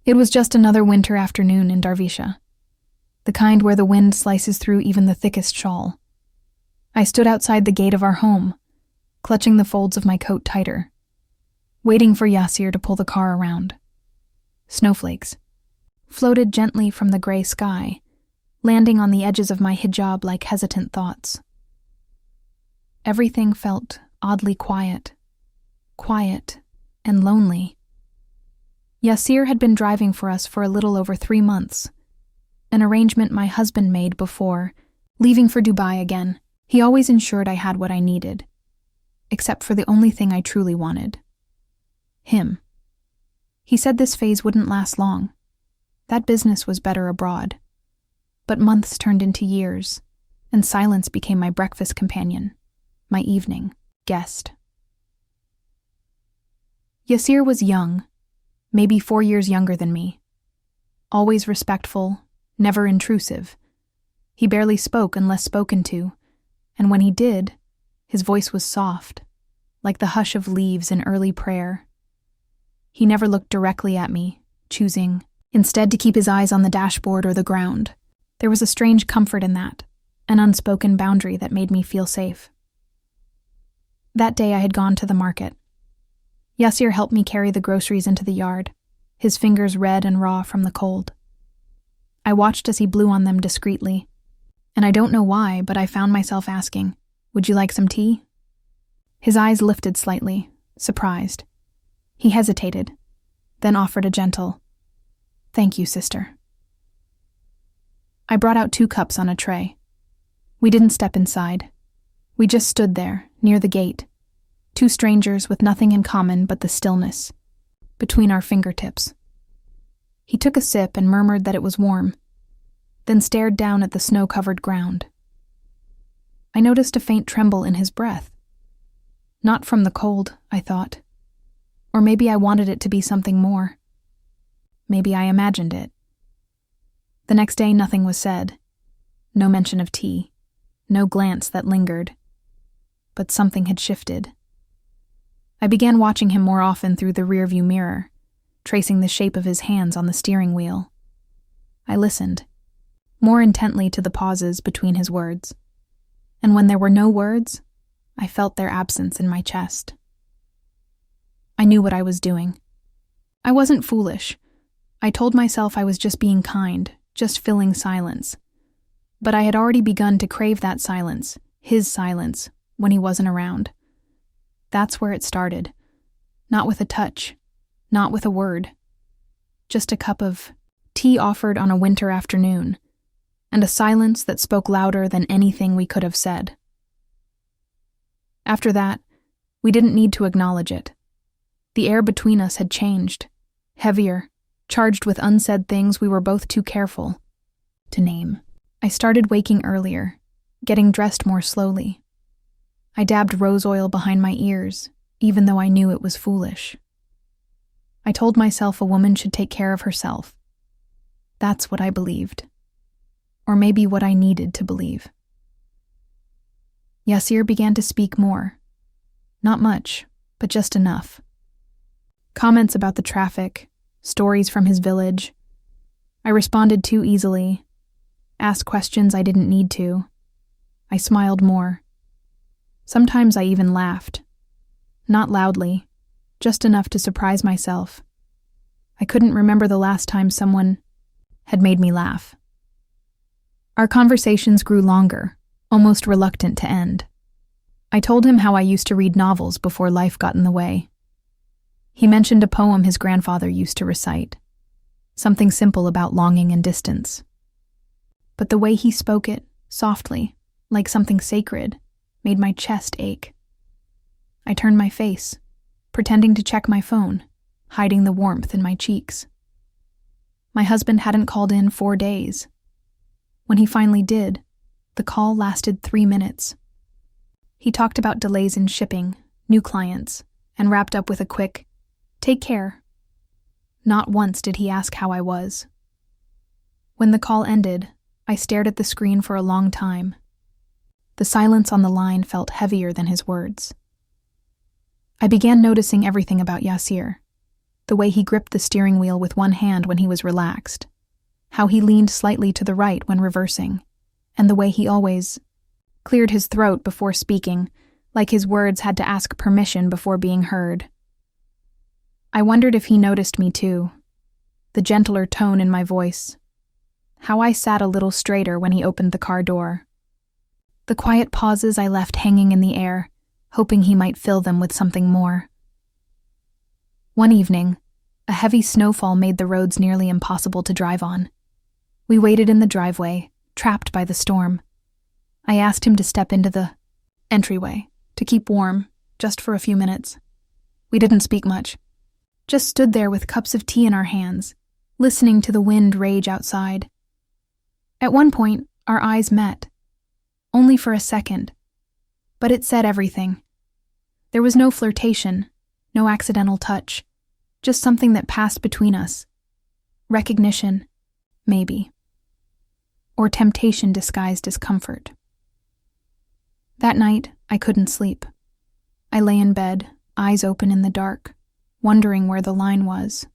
It was just another winter afternoon in Darvisha, the kind where the wind slices through even the thickest shawl. I stood outside the gate of our home, clutching the folds of my coat tighter, waiting for Yasir to pull the car around. Snowflakes floated gently from the gray sky, landing on the edges of my hijab like hesitant thoughts. Everything felt oddly quiet and lonely. Yasir had been driving for us for a little over 3 months, an arrangement my husband made before leaving for Dubai again. He always ensured I had what I needed, except for the only thing I truly wanted: him. He said this phase wouldn't last long. That business was better abroad. But months turned into years, and silence became my breakfast companion, my evening guest. Yasir was young, maybe 4 years younger than me. Always respectful, never intrusive. He barely spoke unless spoken to, and when he did, his voice was soft, like the hush of leaves in early prayer. He never looked directly at me, choosing instead to keep his eyes on the dashboard or the ground. There was a strange comfort in that, an unspoken boundary that made me feel safe. That day I had gone to the market. Yasir helped me carry the groceries into the yard, his fingers red and raw from the cold. I watched as he blew on them discreetly, and I don't know why, but I found myself asking, "Would you like some tea?" His eyes lifted slightly, surprised. He hesitated, then offered a gentle, "Thank you, sister." I brought out 2 cups on a tray. We didn't step inside. We just stood there, near the gate, 2 strangers with nothing in common but the stillness between our fingertips. He took a sip and murmured that it was warm, then stared down at the snow-covered ground. I noticed a faint tremble in his breath. Not from the cold, I thought. Or maybe I wanted it to be something more. Maybe I imagined it. The next day nothing was said. No mention of tea. No glance that lingered. But something had shifted. I began watching him more often through the rearview mirror, tracing the shape of his hands on the steering wheel. I listened, more intently to the pauses between his words. And when there were no words, I felt their absence in my chest. I knew what I was doing. I wasn't foolish. I told myself I was just being kind, just filling silence. But I had already begun to crave that silence, his silence, when he wasn't around. That's where it started. Not with a touch, not with a word. Just a cup of tea offered on a winter afternoon, and a silence that spoke louder than anything we could have said. After that, we didn't need to acknowledge it. The air between us had changed, heavier, charged with unsaid things we were both too careful to name. I started waking earlier, getting dressed more slowly. I dabbed rose oil behind my ears, even though I knew it was foolish. I told myself a woman should take care of herself. That's what I believed. Or maybe what I needed to believe. Yasir began to speak more. Not much, but just enough. Comments about the traffic, stories from his village. I responded too easily, asked questions I didn't need to. I smiled more. Sometimes I even laughed. Not loudly, just enough to surprise myself. I couldn't remember the last time someone had made me laugh. Our conversations grew longer, almost reluctant to end. I told him how I used to read novels before life got in the way. He mentioned a poem his grandfather used to recite, something simple about longing and distance. But the way he spoke it, softly, like something sacred, made my chest ache. I turned my face, pretending to check my phone, hiding the warmth in my cheeks. My husband hadn't called in 4 days. When he finally did, the call lasted 3 minutes. He talked about delays in shipping, new clients, and wrapped up with a quick, "Take care." Not once did he ask how I was. When the call ended, I stared at the screen for a long time. The silence on the line felt heavier than his words. I began noticing everything about Yasir. The way he gripped the steering wheel with one hand when he was relaxed. How he leaned slightly to the right when reversing. And the way he always cleared his throat before speaking, like his words had to ask permission before being heard. I wondered if he noticed me too. The gentler tone in my voice. How I sat a little straighter when he opened the car door. The quiet pauses I left hanging in the air, hoping he might fill them with something more. One evening, a heavy snowfall made the roads nearly impossible to drive on. We waited in the driveway, trapped by the storm. I asked him to step into the entryway, to keep warm, just for a few minutes. We didn't speak much, just stood there with cups of tea in our hands, listening to the wind rage outside. At one point, our eyes met. Only for a second. But it said everything. There was no flirtation, no accidental touch, just something that passed between us. Recognition, maybe. Or temptation disguised as comfort. That night, I couldn't sleep. I lay in bed, eyes open in the dark, wondering where the line was,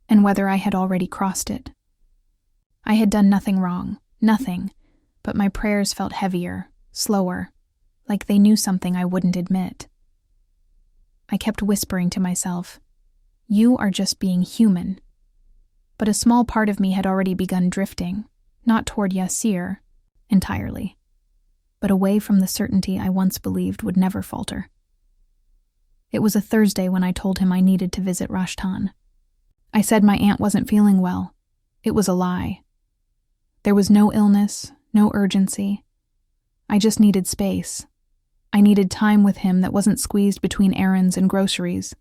and whether I had already crossed it. I had done nothing wrong, nothing, but my prayers felt heavier, slower, like they knew something I wouldn't admit. I kept whispering to myself, "You are just being human." But a small part of me had already begun drifting, not toward Yassir entirely, but away from the certainty I once believed would never falter. It was a Thursday when I told him I needed to visit Rashtan. I said my aunt wasn't feeling well. It was a lie. There was no illness, no urgency. I just needed space. I needed time with him that wasn't squeezed between errands and groceries.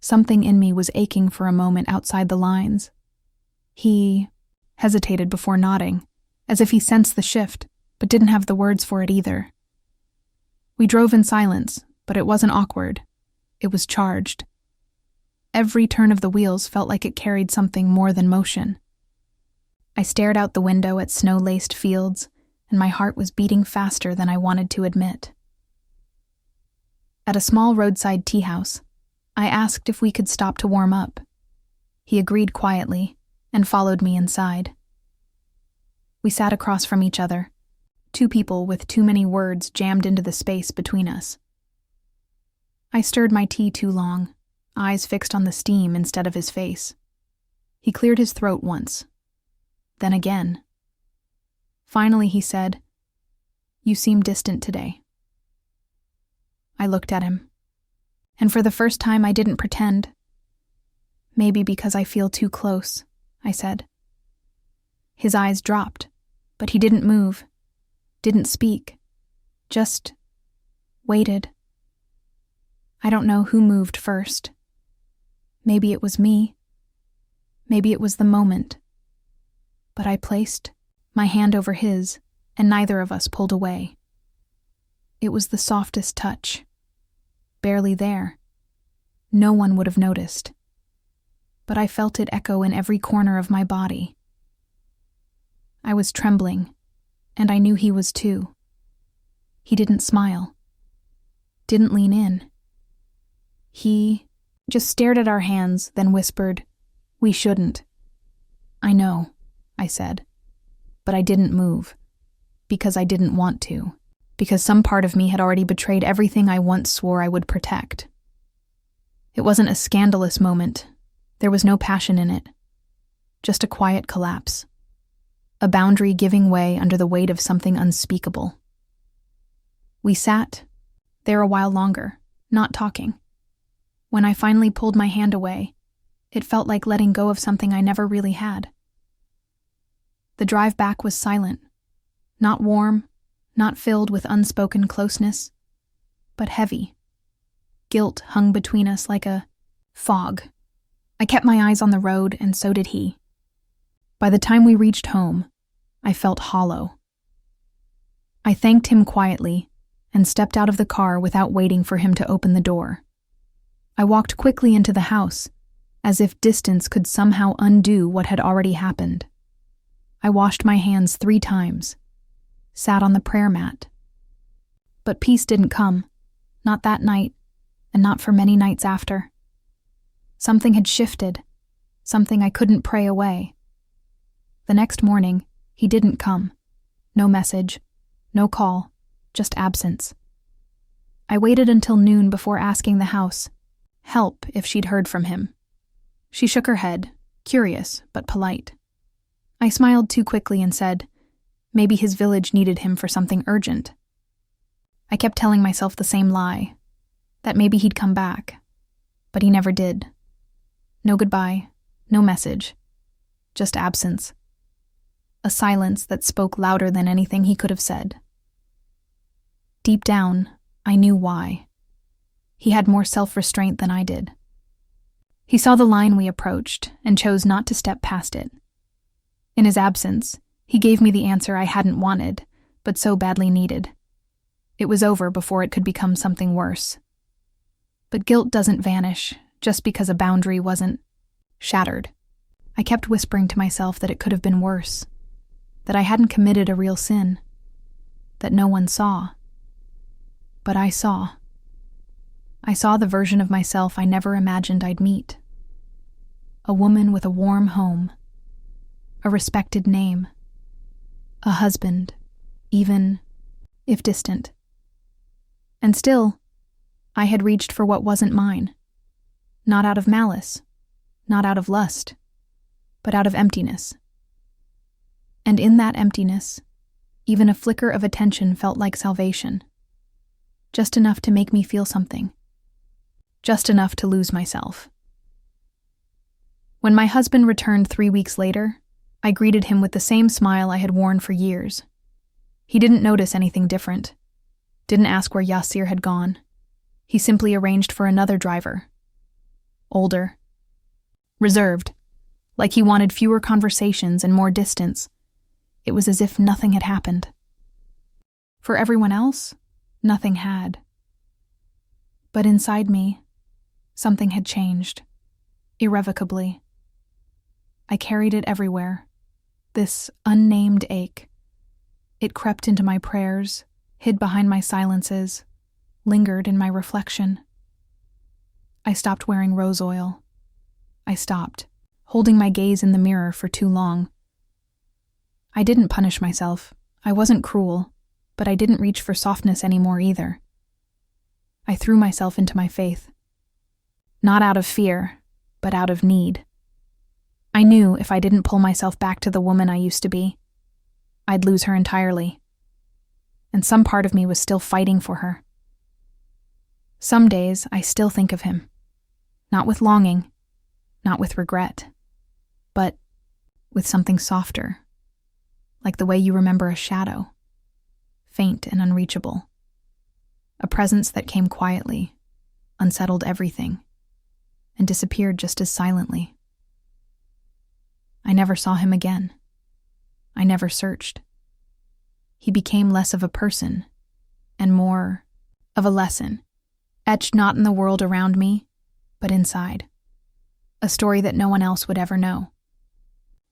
Something in me was aching for a moment outside the lines. He hesitated before nodding, as if he sensed the shift, but didn't have the words for it either. We drove in silence, but it wasn't awkward. It was charged. Every turn of the wheels felt like it carried something more than motion. I stared out the window at snow-laced fields, and my heart was beating faster than I wanted to admit. At a small roadside tea house, I asked if we could stop to warm up. He agreed quietly and followed me inside. We sat across from each other, two people with too many words jammed into the space between us. I stirred my tea too long, eyes fixed on the steam instead of his face. He cleared his throat once, then again. Finally he said, "You seem distant today." I looked at him, and for the first time I didn't pretend. "Maybe because I feel too close," I said. His eyes dropped, but he didn't move, didn't speak, just waited. I don't know who moved first. Maybe it was me. Maybe it was the moment. But I placed my hand over his, and neither of us pulled away. It was the softest touch. Barely there. No one would have noticed. But I felt it echo in every corner of my body. I was trembling, and I knew he was too. He didn't smile. Didn't lean in. He just stared at our hands, then whispered, "We shouldn't." "I know," I said, but I didn't move, because I didn't want to, because some part of me had already betrayed everything I once swore I would protect. It wasn't a scandalous moment. There was no passion in it. Just a quiet collapse. A boundary giving way under the weight of something unspeakable. We sat there a while longer, not talking. When I finally pulled my hand away, it felt like letting go of something I never really had. The drive back was silent, not warm, not filled with unspoken closeness, but heavy. Guilt hung between us like a fog. I kept my eyes on the road, and so did he. By the time we reached home, I felt hollow. I thanked him quietly and stepped out of the car without waiting for him to open the door. I walked quickly into the house, as if distance could somehow undo what had already happened. I washed my hands 3 times, sat on the prayer mat. But peace didn't come, not that night, and not for many nights after. Something had shifted, something I couldn't pray away. The next morning, he didn't come. No message, no call, just absence. I waited until noon before asking the house help if she'd heard from him. She shook her head, curious but polite. I smiled too quickly and said, maybe his village needed him for something urgent. I kept telling myself the same lie, that maybe he'd come back, but he never did. No goodbye, no message, just absence. A silence that spoke louder than anything he could have said. Deep down, I knew why. He had more self-restraint than I did. He saw the line we approached and chose not to step past it. In his absence, he gave me the answer I hadn't wanted, but so badly needed. It was over before it could become something worse. But guilt doesn't vanish just because a boundary wasn't shattered. I kept whispering to myself that it could have been worse, that I hadn't committed a real sin, that no one saw. But I saw. I saw the version of myself I never imagined I'd meet. A woman with a warm home, a respected name, a husband, even if distant. And still, I had reached for what wasn't mine. Not out of malice, not out of lust, but out of emptiness. And in that emptiness, even a flicker of attention felt like salvation. Just enough to make me feel something. Just enough to lose myself. When my husband returned 3 weeks later, I greeted him with the same smile I had worn for years. He didn't notice anything different. Didn't ask where Yassir had gone. He simply arranged for another driver. Older. Reserved. Like he wanted fewer conversations and more distance. It was as if nothing had happened. For everyone else, nothing had. But inside me, something had changed. Irrevocably. I carried it everywhere. This unnamed ache. It crept into my prayers, hid behind my silences, lingered in my reflection. I stopped wearing rose oil. I stopped, holding my gaze in the mirror for too long. I didn't punish myself. I wasn't cruel, but I didn't reach for softness anymore either. I threw myself into my faith. Not out of fear, but out of need. I knew if I didn't pull myself back to the woman I used to be, I'd lose her entirely. And some part of me was still fighting for her. Some days I still think of him. Not with longing, not with regret, but with something softer, like the way you remember a shadow, faint and unreachable. A presence that came quietly, unsettled everything, and disappeared just as silently. I never saw him again. I never searched. He became less of a person, and more of a lesson, etched not in the world around me, but inside. A story that no one else would ever know.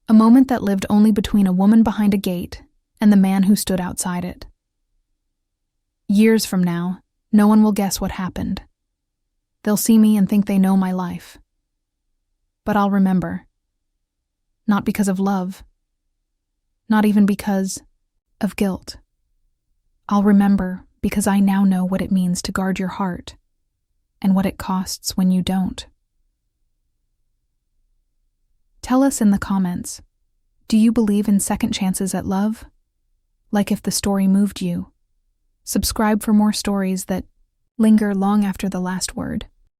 A moment that lived only between a woman behind a gate and the man who stood outside it. Years from now, no one will guess what happened. They'll see me and think they know my life. But I'll remember. Not because of love. Not even because of guilt. I'll remember because I now know what it means to guard your heart and what it costs when you don't. Tell us in the comments, do you believe in second chances at love? Like if the story moved you. Subscribe for more stories that linger long after the last word.